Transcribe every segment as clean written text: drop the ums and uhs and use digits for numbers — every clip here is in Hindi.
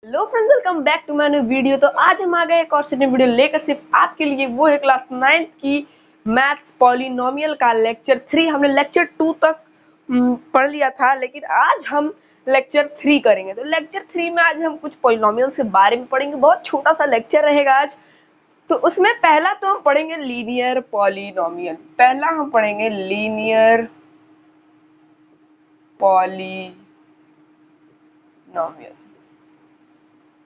Hello friends, welcome back to my new video. तो आज हम आ गए एक और सेकंड वीडियो लेकर सिर्फ आपके लिए। वो है क्लास 9th की मैथ्स पॉलिनोमियल का लेक्चर 3। हमने लेक्चर 2 तक पढ़ लिया था, लेकिन आज हम लेक्चर 3 करेंगे। तो लेक्चर 3 में आज हम कुछ पॉलिनोमियल के बारे में पढ़ेंगे। बहुत छोटा सा लेक्चर रहेगा आज। तो उसमें पहला तो हम पढ़ेंगे लीनियर पॉलिनोमियल। पहला हम पढ़ेंगे लीनियर पॉलिनोमियल।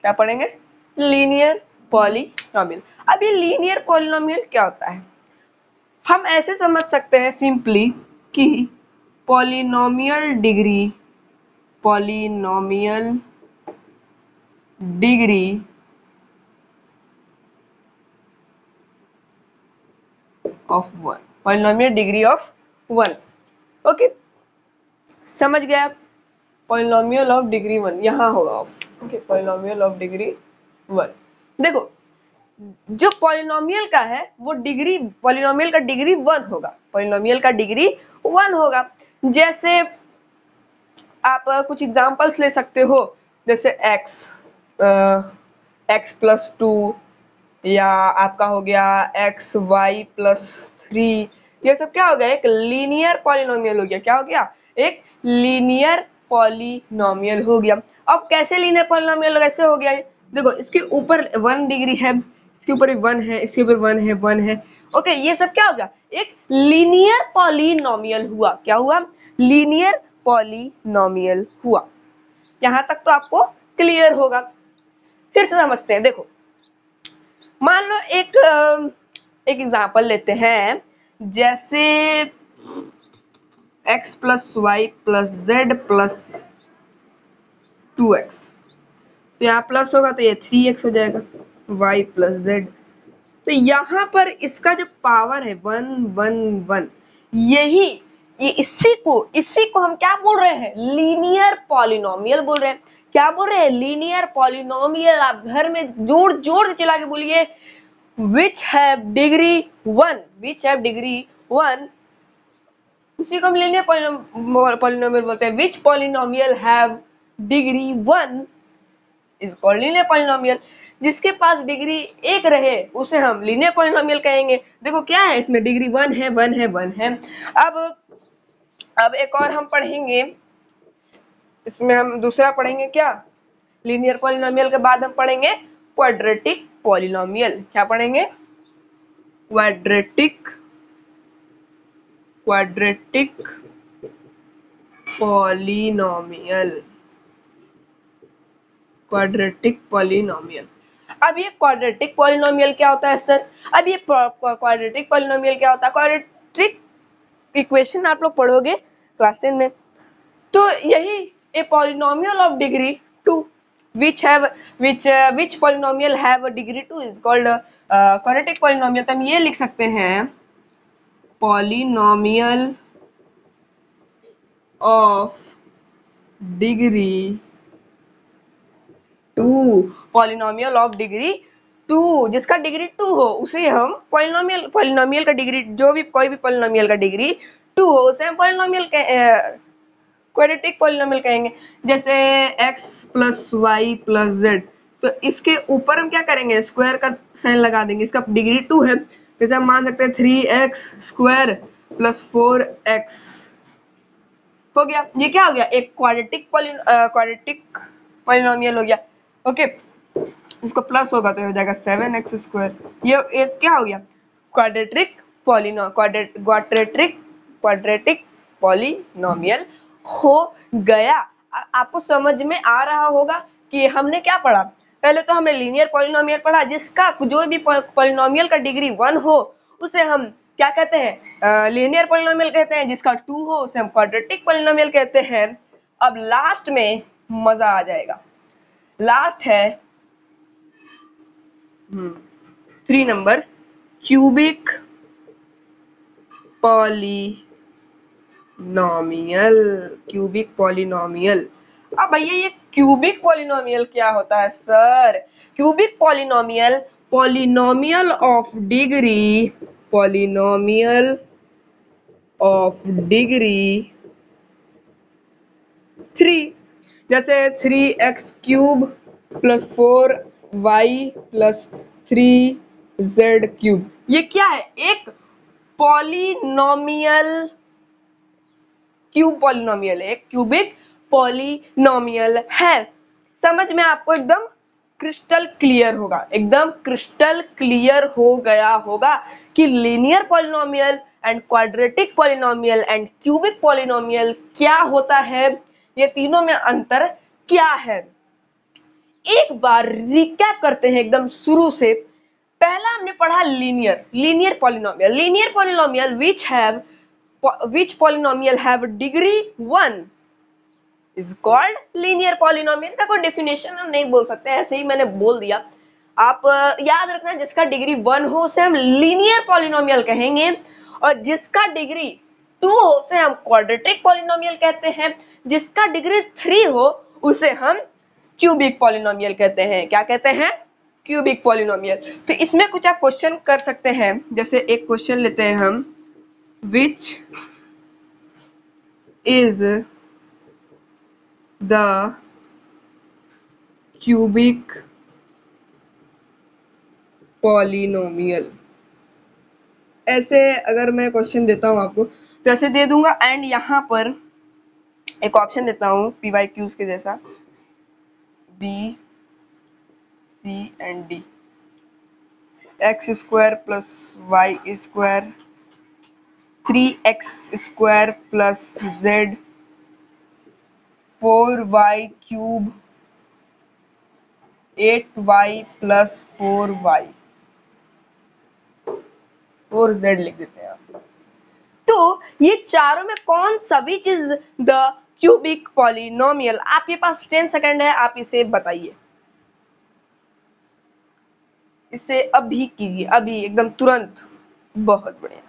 क्या पढ़ेंगे? Linear polynomial. अब ये लीनियर पॉलिनोमियल क्या होता है? हम ऐसे समझ सकते हैं सिंपली कि polynomial degree of one. Polynomial degree of one. Okay, समझ गया? पॉलिनोमियल ऑफ डिग्री वन यहाँ होगा। Okay, polynomial of degree one. देखो, जो पॉलिनोमियल का है वो डिग्री, पॉलिनोमियल का डिग्री वन होगा। पॉलिनोमियल का डिग्री वन होगा। जैसे आप कुछ एग्जांपल्स ले सकते हो, जैसे x+2, या आपका हो गया xy+3। ये सब क्या हो गया? एक लीनियर पॉलिनोमियल हो गया। क्या हो गया? एक लीनियर पॉलिनोमियल हो गया। अब कैसे लीनियर पॉलिनोमियल कैसे हो गया? देखो, इसके ऊपर 1 डिग्री है, इसके ऊपर 1 है, इसके ऊपर 1 है, 1 है। ओके, ये सब क्या हो गया? एक लीनियर पॉलिनोमियल हुआ। क्या हुआ? लीनियर पॉलिनोमियल हुआ। यहां तक तो आपको क्लियर होगा। फिर से समझते हैं। देखो, मान लो एक एग्जांपल लेते हैं, जैसे x+y+z+2x। तो यहाँ प्लस होगा तो ये 3x हो जाएगा, y+z। तो यहाँ पर इसका जो पावर है 1 1 1, यही ये इसी को हम क्या बोल रहे हैं? लीनियर पॉलिनोमियल बोल रहे हैं। क्या बोल रहे हैं? Linear polynomial. आप घर में जोर जोर से चिल्ला के बोलिए, which have degree 1, which have degree 1। उसी को हम लीनियर पॉलिनोमियल बोलते हैं। which polynomial have degree 1 is called linear polynomial। जिसके पास डिग्री 1 रहे उसे हम लीनियर पॉलिनोमियल कहेंगे। देखो क्या है, इसमें डिग्री 1 है, 1 है, 1 है। अब एक और हम पढ़ेंगे, इसमें हम दूसरा पढ़ेंगे क्या? लीनियर पॉलिनोमियल के बाद हम पढ़ेंगे क्वाड्रेटिक पॉलिनोमियल। क्या पढ़ेंगे? Quadratic polynomial. Quadratic polynomial. अब ये क्वाड्रेटिक पॉलिनोमियल क्या होता है सर? अब ये क्वाड्रेटिक पॉलिनोमियल क्या होता है? क्वाड्रेटिक इक्वेशन आप लोग पढ़ोगे क्लास 10 में। तो यही a polynomial of degree 2 which polynomial have a degree 2 is called quadratic polynomial। तो हम ये लिख सकते हैं, polynomial of degree 2। Polynomial of degree 2, जिसका डिग्री 2 हो उसे हम पॉलिनोमियल का डिग्री, जो भी कोई भी पॉलिनोमियल का डिग्री 2 हो उसे हम पॉलिनोमियल क्वाड्रेटिक पॉलिनोमियल कहेंगे। जैसे x+y+z, तो इसके ऊपर हम क्या करेंगे? स्क्वायर का साइन लगा देंगे। इसका डिग्री 2 है, जैसे हम मान सकते हैं 3x² + 4x हो गया। ये क्या हो गया? एक क्वाड्रेटिक पॉलिनोमियल हो गया। ओके, इसको प्लस होगा तो हो जाएगा 7x²। ये एक क्या हो गया? क्वाड्रेटिक पॉलिनोमियल हो गया। आपको समझ में आ रहा होगा कि हमने क्या पढ़ा? पहले तो हमने लीनियर पॉलिनोमियल पढ़ा, जिसका जो भी पॉलिनोमियल का डिग्री 1 हो उसे हम क्या कहते हैं? लीनियर पॉलिनोमियल कहते हैं। जिसका 2 हो उसे हम क्वाड्रेटिक पॉलिनोमियल कहते हैं। अब लास्ट में मजा आ जाएगा। लास्ट है 3 नंबर, क्यूबिक पॉलिनोमियल। अब भैया ये क्यूबिक पॉलिनोमियल क्या होता है sir? Cubic polynomial, polynomial of degree 3। जैसे 3x³ plus 4y plus 3z cube. ये क्या है? एक पॉलिनोमियल, क्यूब पॉलिनोमियल है, एक क्यूबिक पॉलिनोमियल है। समझ में आपको एकदम क्रिस्टल क्लियर होगा, एकदम क्रिस्टल क्लियर हो गया होगा कि linear polynomial and quadratic polynomial and cubic polynomial क्या होता है, ये तीनों में अंतर क्या है। एक बार रिकैप करते हैं एकदम शुरू से। पहला हमने पढ़ा linear polynomial which polynomial have degree 1 is called linear polynomial। इसका कोई डेफिनेशन हम नहीं बोल सकते, ऐसे ही मैंने बोल दिया। आप याद रखना, जिसका डिग्री 1 हो उसे हम लीनियर पॉलिनोमियल कहेंगे, और जिसका डिग्री 2 हो उसे हम क्वाड्रेटिक पॉलिनोमियल कहते हैं, जिसका डिग्री 3 हो उसे हम क्यूबिक पॉलिनोमियल कहते हैं। क्या कहते हैं? Cubic polynomial. तो इसमें कुछ आप क्वेश्चन कर सकते हैं, जैसे एक क्वेश्चन लेते हैं हम, which is the cubic polynomial। ऐसे अगर मैं क्वेश्चन देता हूं आपको तो ऐसे दे दूंगा, एंड यहां पर एक ऑप्शन देता हूं PYQs के जैसा, B C and D, x square plus y square 3x square plus z 4y cube 8y plus 4z लिख देते हैं आप। तो ये चारों में कौन सा which is the cubic polynomial? आपके पास 10 सेकंड है, आप इसे बताइए, इसे अभी कीजिए, अभी एकदम तुरंत। बहुत बढ़िया,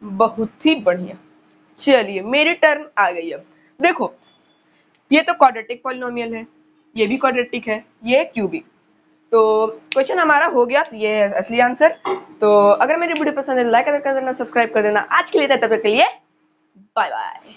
बहुत ही बढ़िया। चलिए मेरी टर्न आ गई। अब देखो, ये तो क्वाड्रेटिक पॉलिनोमियल है, ये भी क्वाड्रेटिक है, ये क्यूबिक। तो क्वेश्चन हमारा हो गया, तो ये है असली आंसर। तो अगर मेरी वीडियो पसंद है लाइक कर देना, सब्सक्राइब कर देना। आज के लिए तब तक के लिए बाय बाय।